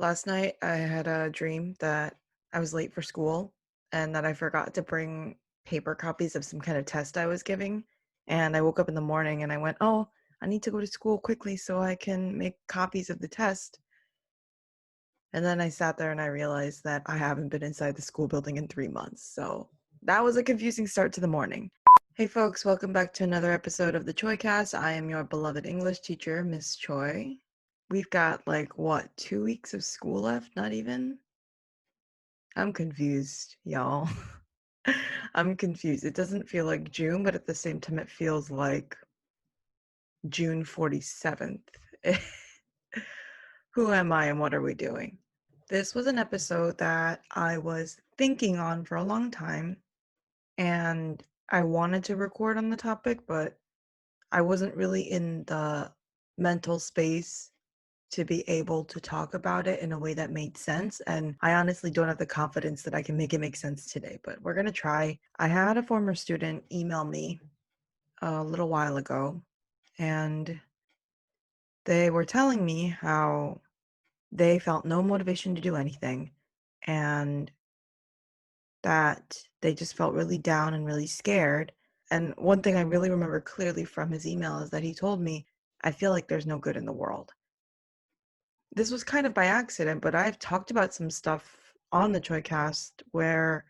Last night, I had a dream that I was late for school and that I forgot to bring paper copies of some kind of test I was giving. And I woke up in the morning and I went, oh, I need to go to school quickly so I can make copies of the test. And then I sat there and I realized that I haven't been inside the school building in 3 months. So that was a confusing start to the morning. Hey folks, welcome back to another episode of the Choecast. I am your beloved English teacher, Miss Choi. We've got 2 weeks of school left? Not even? I'm confused, y'all. I'm confused. It doesn't feel like June, but at the same time, it feels like June 47th. Who am I and what are we doing? This was an episode that I was thinking on for a long time, and I wanted to record on the topic, but I wasn't really in the mental space to be able to talk about it in a way that made sense. And I honestly don't have the confidence that I can make it make sense today, but we're going to try. I had a former student email me a little while ago, and they were telling me how they felt no motivation to do anything and that they just felt really down and really scared. And one thing I really remember clearly from his email is that he told me, I feel like there's no good in the world. This was kind of by accident, but I've talked about some stuff on the Choicast where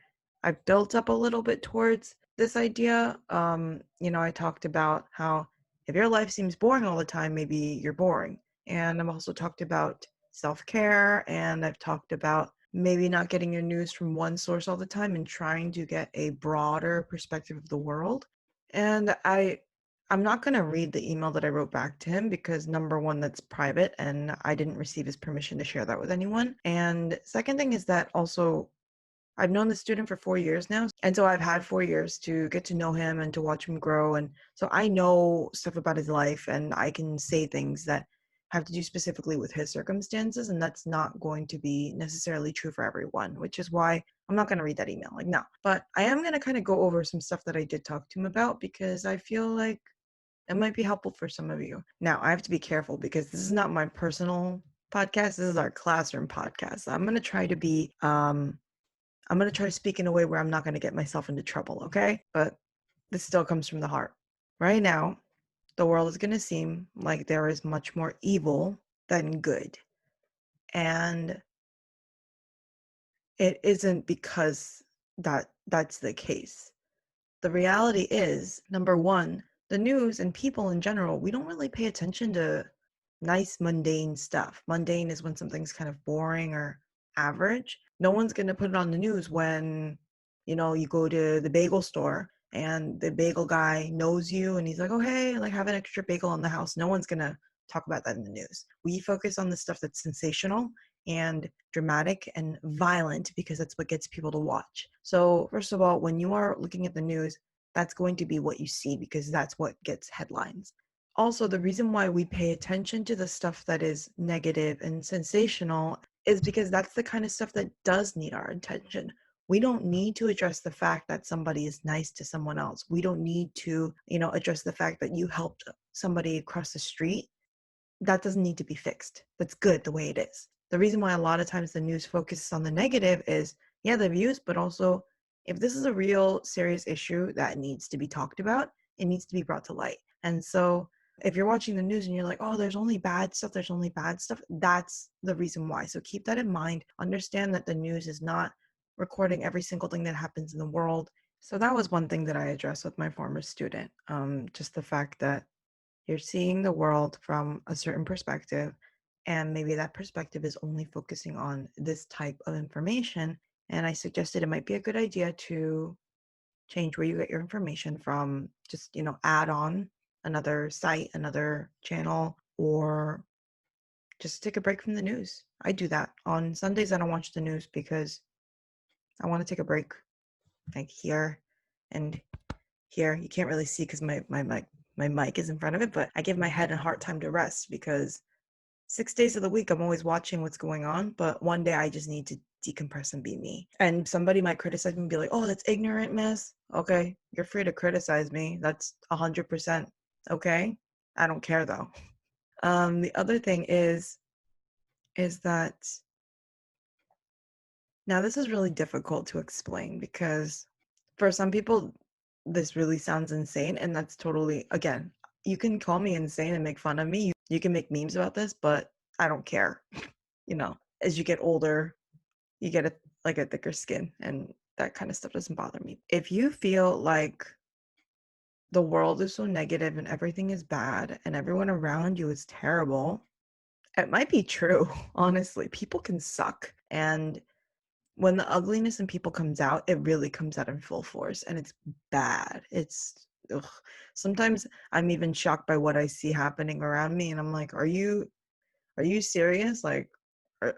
I've built up a little bit towards this idea. I talked about how if your life seems boring all the time, maybe you're boring. And I've also talked about self-care, and I've talked about maybe not getting your news from one source all the time and trying to get a broader perspective of the world. And I'm not going to read the email that I wrote back to him because number one, that's private and I didn't receive his permission to share that with anyone. And second thing is that also I've known the student for 4 years now. And so I've had 4 years to get to know him and to watch him grow. And so I know stuff about his life and I can say things that have to do specifically with his circumstances. And that's not going to be necessarily true for everyone, which is why I'm not going to read that email. No. But I am going to kind of go over some stuff that I did talk to him about because I feel like it might be helpful for some of you. Now, I have to be careful because this is not my personal podcast. This is our classroom podcast. I'm going to try to be I'm going to try to speak in a way where I'm not going to get myself into trouble, okay? But this still comes from the heart. Right now, the world is going to seem like there is much more evil than good. And it isn't because that's the case. The reality is, number one, the news and people in general, we don't really pay attention to nice, mundane stuff. Mundane is when something's kind of boring or average. No one's going to put it on the news when, you go to the bagel store and the bagel guy knows you and he's like, oh, hey, have an extra bagel in the house. No one's going to talk about that in the news. We focus on the stuff that's sensational and dramatic and violent because that's what gets people to watch. So, first of all, when you are looking at the news, that's going to be what you see because that's what gets headlines. Also, the reason why we pay attention to the stuff that is negative and sensational is because that's the kind of stuff that does need our attention. We don't need to address the fact that somebody is nice to someone else. We don't need to, address the fact that you helped somebody across the street. That doesn't need to be fixed. That's good the way it is. The reason why a lot of times the news focuses on the negative is, yeah, the views, but also if this is a real serious issue that needs to be talked about, it needs to be brought to light. And so if you're watching the news and you're like, oh, there's only bad stuff, that's the reason why. So keep that in mind. Understand that the news is not recording every single thing that happens in the world. So that was one thing that I addressed with my former student. Just the fact that you're seeing the world from a certain perspective, and maybe that perspective is only focusing on this type of information. And I suggested it might be a good idea to change where you get your information from, just, add on another site, another channel, or just take a break from the news. I do that. On Sundays, I don't watch the news because I want to take a break, like here and here. You can't really see because my mic is in front of it, but I give my head and heart time to rest because 6 days of the week I'm always watching what's going on, but one day I just need to decompress and be me. And somebody might criticize me and be like, oh, that's ignorant, miss. Okay, you're free to criticize me. That's 100% okay. I don't care though. The other thing is that Now, this is really difficult to explain because for some people, this really sounds insane. And that's totally, again, you can call me insane and make fun of me. You can make memes about this, but I don't care. As you get older, you get a thicker skin, and that kind of stuff doesn't bother me. If you feel like the world is so negative and everything is bad and everyone around you is terrible, it might be true. Honestly, people can suck. And when the ugliness in people comes out, it really comes out in full force and it's bad. It's ugh. Sometimes I'm even shocked by what I see happening around me and I'm like, are you serious? Like, are,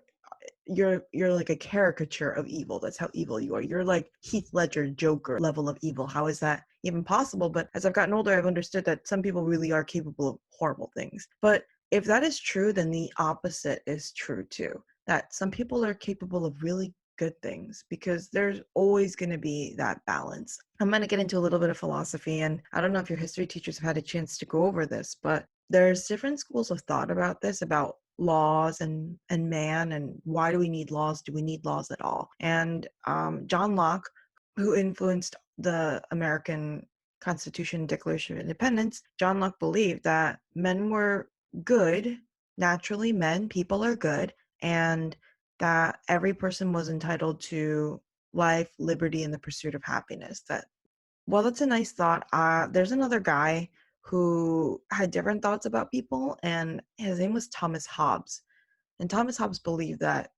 you're like a caricature of evil. That's how evil you are. You're like Heath Ledger Joker level of evil. How is that even possible? But as I've gotten older, I've understood that some people really are capable of horrible things. But if that is true, then the opposite is true too. That some people are capable of really good things because there's always going to be that balance. I'm going to get into a little bit of philosophy, and I don't know if your history teachers have had a chance to go over this, but there's different schools of thought about this, about laws and man, and why do we need laws? Do we need laws at all? And John Locke, who influenced the American Constitution Declaration of Independence, John Locke believed that men were good, naturally people are good, and that every person was entitled to life, liberty, and the pursuit of happiness. That, well, that's a nice thought. There's another guy who had different thoughts about people, and his name was Thomas Hobbes. And Thomas Hobbes believed that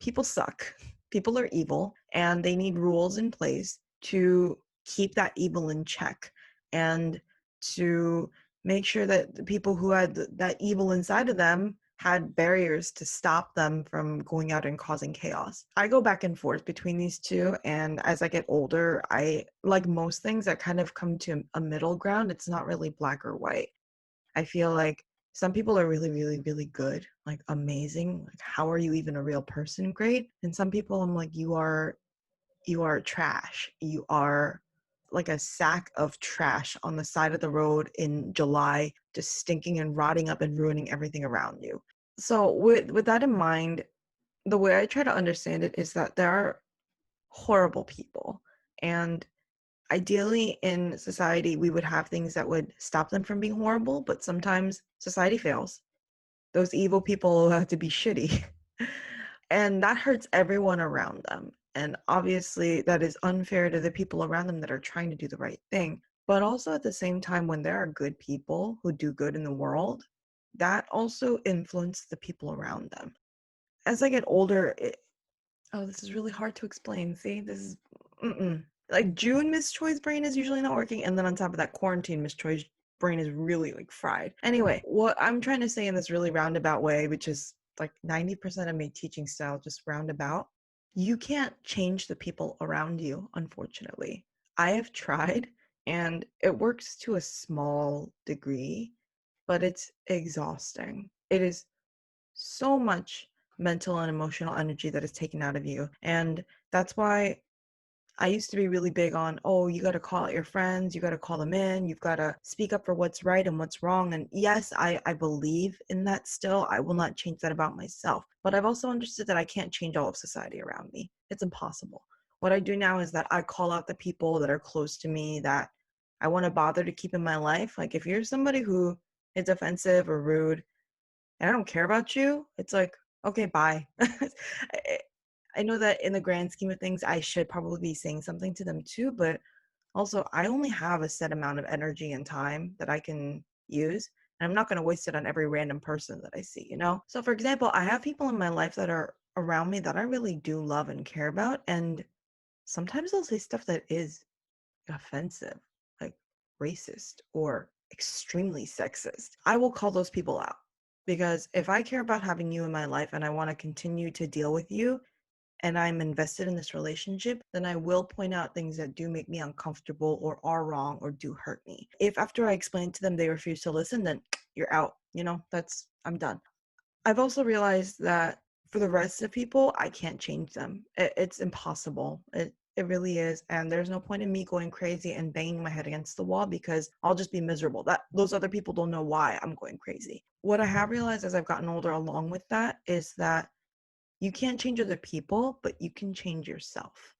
people suck, people are evil, and they need rules in place to keep that evil in check and to make sure that the people who had that evil inside of them had barriers to stop them from going out and causing chaos. I go back and forth between these two, and as I get older, I, like most things, I kind of come to a middle ground. It's not really black or white. I feel like some people are really, really, really good, like amazing. Like, how are you even a real person? Great. And some people, I'm like, you are trash. You are like a sack of trash on the side of the road in July, just stinking and rotting up and ruining everything around you. So with that in mind, the way I try to understand it is that there are horrible people, and ideally in society we would have things that would stop them from being horrible, but sometimes society fails. Those evil people have to be shitty. And that hurts everyone around them. And obviously that is unfair to the people around them that are trying to do the right thing. But also at the same time, when there are good people who do good in the world, that also influences the people around them. As I get older, oh, this is really hard to explain. See, this is like June Miss Choi's brain is usually not working, and then on top of that, quarantine Miss Choi's brain is really like fried. Anyway, what I'm trying to say in this really roundabout way, which is like 90% of my teaching style, just roundabout, you can't change the people around you, unfortunately. I have tried, and it works to a small degree, but it's exhausting. It is so much mental and emotional energy that is taken out of you. And that's why I used to be really big on, oh, you got to call out your friends, you got to call them in, you've got to speak up for what's right and what's wrong. And yes, I believe in that still. I will not change that about myself. But I've also understood that I can't change all of society around me. It's impossible. What I do now is that I call out the people that are close to me that I want to bother to keep in my life. Like if you're somebody who is offensive or rude, and I don't care about you, it's like, okay, bye. I know that in the grand scheme of things, I should probably be saying something to them too, but also I only have a set amount of energy and time that I can use. And I'm not going to waste it on every random person that I see, you know? So, for example, I have people in my life that are around me that I really do love and care about. And sometimes they'll say stuff that is offensive, like racist or extremely sexist. I will call those people out because if I care about having you in my life and I want to continue to deal with you and I'm invested in this relationship, then I will point out things that do make me uncomfortable or are wrong or do hurt me. If after I explain to them they refuse to listen, then you're out. I'm done. I've also realized that for the rest of people, I can't change them. It's impossible. It really is. And there's no point in me going crazy and banging my head against the wall because I'll just be miserable. That those other people don't know why I'm going crazy. What I have realized as I've gotten older along with that is that You can't change other people, but you can change yourself.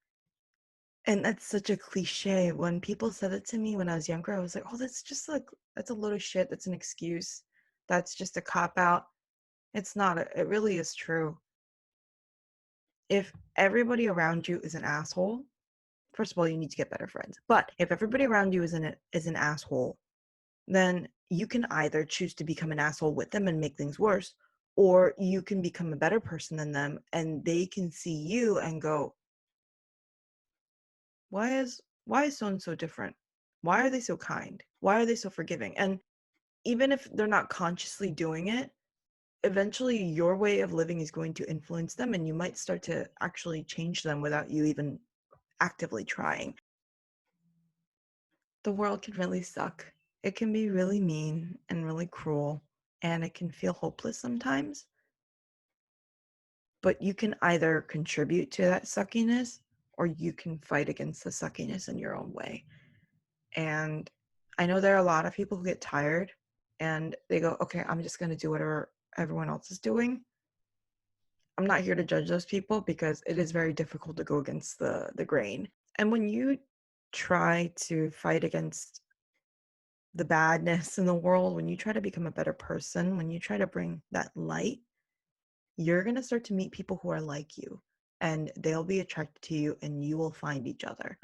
And that's such a cliche. When people said it to me when I was younger, I was like, oh, that's just like, that's a load of shit. That's an excuse. That's just a cop out. It's not. It really is true. If everybody around you is an asshole, first of all, you need to get better friends. But if everybody around you is an asshole, then you can either choose to become an asshole with them and make things worse, or you can become a better person than them and they can see you and go, why is so and so different? Why are they so kind? Why are they so forgiving? And even if they're not consciously doing it, eventually your way of living is going to influence them and you might start to actually change them without you even actively trying. The world can really suck. It can be really mean and really cruel, and it can feel hopeless sometimes. But you can either contribute to that suckiness or you can fight against the suckiness in your own way. And I know there are a lot of people who get tired and they go, okay, I'm just going to do whatever everyone else is doing. I'm not here to judge those people because it is very difficult to go against the grain. And when you try to fight against the badness in the world, when you try to become a better person, when you try to bring that light, you're going to start to meet people who are like you and they'll be attracted to you and you will find each other.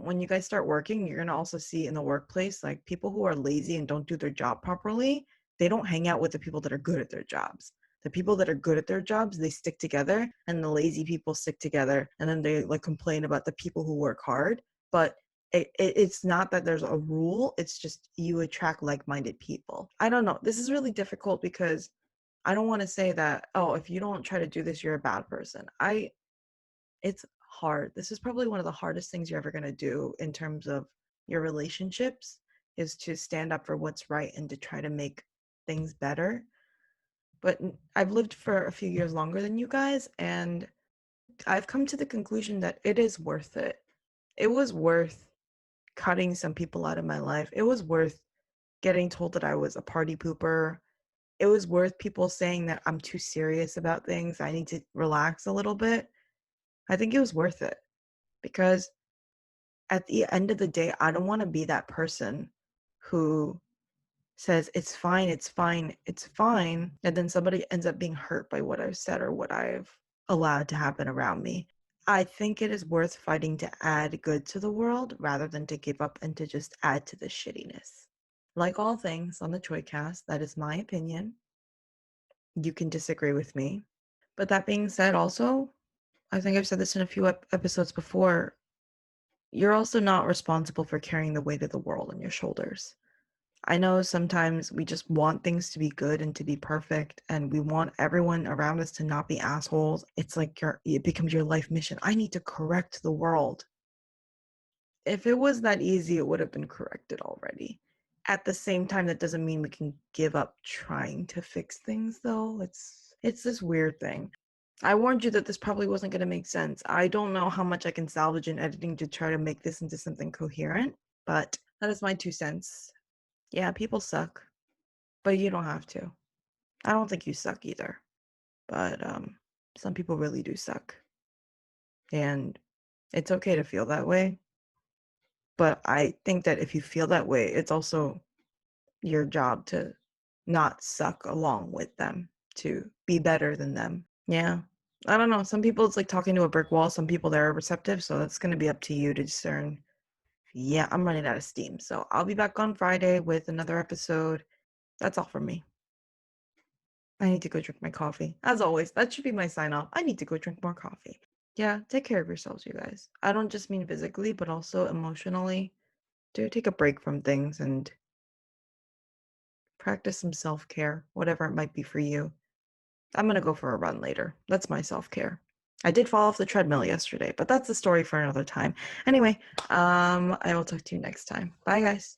When you guys start working, you're going to also see in the workplace, like people who are lazy and don't do their job properly, they don't hang out with the people that are good at their jobs. The people that are good at their jobs, they stick together, and the lazy people stick together, and then they like complain about the people who work hard. But it's not that there's a rule, it's just you attract like-minded people. I don't know, this is really difficult because I don't want to say that, oh, if you don't try to do this, you're a bad person. It's hard. This is probably one of the hardest things you're ever going to do in terms of your relationships, is to stand up for what's right and to try to make things better. But I've lived for a few years longer than you guys, and I've come to the conclusion that it is worth it. It was worth cutting some people out of my life. It was worth getting told that I was a party pooper. It was worth people saying that I'm too serious about things. I need to relax a little bit. I think it was worth it because at the end of the day, I don't want to be that person who says, it's fine, it's fine, it's fine. And then somebody ends up being hurt by what I've said or what I've allowed to happen around me. I think it is worth fighting to add good to the world rather than to give up and to just add to the shittiness. Like all things on the Choecast, that is my opinion. You can disagree with me. But that being said, also, I think I've said this in a few episodes before, you're also not responsible for carrying the weight of the world on your shoulders. I know sometimes we just want things to be good and to be perfect, and we want everyone around us to not be assholes. It's like it becomes your life mission. I need to correct the world. If it was that easy, it would have been corrected already. At the same time, that doesn't mean we can give up trying to fix things, though. It's this weird thing. I warned you that this probably wasn't going to make sense. I don't know how much I can salvage in editing to try to make this into something coherent, but that is my 2 cents. Yeah, people suck, but you don't have to. I don't think you suck either, but some people really do suck. And it's okay to feel that way. But I think that if you feel that way, it's also your job to not suck along with them, to be better than them. Yeah. I don't know. Some people it's like talking to a brick wall. Some people they're receptive. So that's going to be up to you to discern. Yeah, I'm running out of steam. So I'll be back on Friday with another episode. That's all from me. I need to go drink my coffee. As always, that should be my sign off. I need to go drink more coffee. Yeah, take care of yourselves, you guys. I don't just mean physically, but also emotionally. Do take a break from things and practice some self care, whatever it might be for you. I'm going to go for a run later. That's my self care. I did fall off the treadmill yesterday, but that's a story for another time. Anyway, I will talk to you next time. Bye, guys.